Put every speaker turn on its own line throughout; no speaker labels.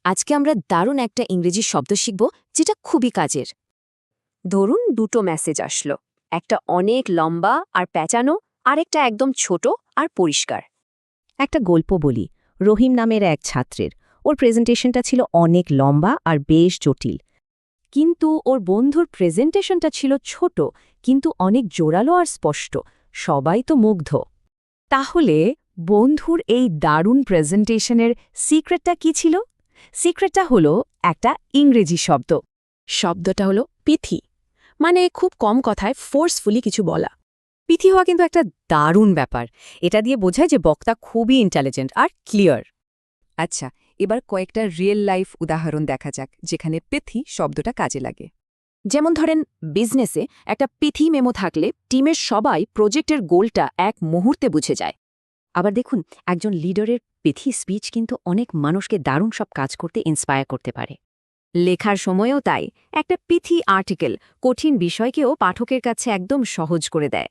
আজকে আমরা দারুণ একটা ইংরেজি শব্দ শিখব যেটা খুবই কাজের। ধরুন দুটো মেসেজ আসলো, একটা অনেক লম্বা আর প্যাঁচানো, আর একটা একদম ছোট আর পরিষ্কার।
একটা গল্প বলি। রহিম নামের এক ছাত্রের ওর প্রেজেন্টেশনটা ছিল অনেক লম্বা আর বেশ জটিল।
কিন্তু ওর বন্ধুর প্রেজেন্টেশনটা ছিল ছোট কিন্তু অনেক জোরালো আর স্পষ্ট। সবাই তো মুগ্ধ। তাহলে বন্ধুর এই দারুণ প্রেজেন্টেশনের সিক্রেটটা কি ছিল? সিক্রেটটা হলো একটা ইংরেজি শব্দ। শব্দটা হলো পিথি, মানে খুব কম কথায় ফোর্সফুলি কিছু বলা। পিথি হওয়া কিন্তু একটা দারুণ ব্যাপার। এটা দিয়ে বোঝায় যে বক্তা খুবই ইন্টেলিজেন্ট আর ক্লিয়ার।
আচ্ছা, এবার কয়েকটা রিয়েল লাইফ উদাহরণ দেখা যাক যেখানে পিথি শব্দটা কাজে লাগে।
যেমন ধরেন, বিজনেসে একটা পিথি মেমো থাকলে টিমের সবাই প্রজেক্টের গোলটা এক মুহূর্তে বুঝে যায়। আবার দেখুন, একজন লিডারের পিথি স্পিচ কিন্তু অনেক মানুষকে দারুণ সব কাজ করতে ইন্সপায়ার করতে পারে। লেখার সময়ও তাই, একটা পিথি আর্টিকেল কঠিন বিষয়কেও পাঠকের কাছে একদম সহজ করে দেয়।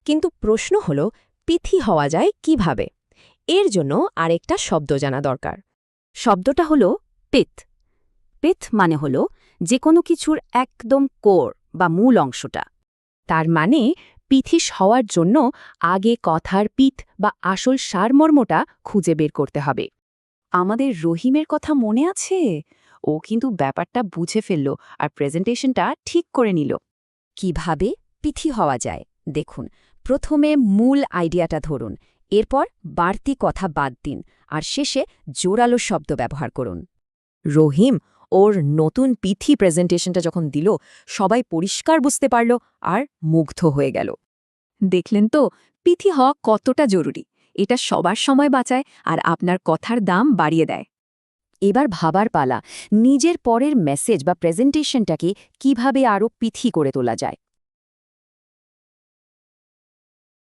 কিন্তু প্রশ্ন হল, পিথি হওয়া যায় কিভাবে? এর জন্য আরেকটা শব্দ জানা দরকার।
শব্দটা হলো পিথ। পিথ মানে হলো যে কোনো কিছুর একদম কোর বা মূল অংশটা। তার মানে পিথিস হওয়ার জন্য আগে কথার পিথ বা আসল সারমর্মটা খুঁজে বের করতে হবে। আমাদের রহিমের কথা মনে আছে? ও কিন্তু ব্যাপারটা বুঝে ফেলল আর প্রেজেন্টেশনটা ঠিক করে নিল। কিভাবে পিথি হওয়া যায় দেখুন, প্রথমে মূল আইডিয়াটা ধরুন, এরপর বাড়তি কথা বাদ দিন, আর শেষে জোরালো শব্দ ব্যবহার করুন। রহিম ওর নতুন পিথি প্রেজেন্টেশনটা যখন দিল, সবাই পরিষ্কার বুঝতে পারল আর মুগ্ধ হয়ে গেল। দেখলেন তো পিথি হওয়া কতটা জরুরি। এটা সবার সময় বাঁচায় আর আপনার কথার দাম বাড়িয়ে দেয়। এবার ভাবার পালা, নিজের পরের মেসেজ বা প্রেজেন্টেশনটাকে কিভাবে আরও পিথি করে তোলা যায়।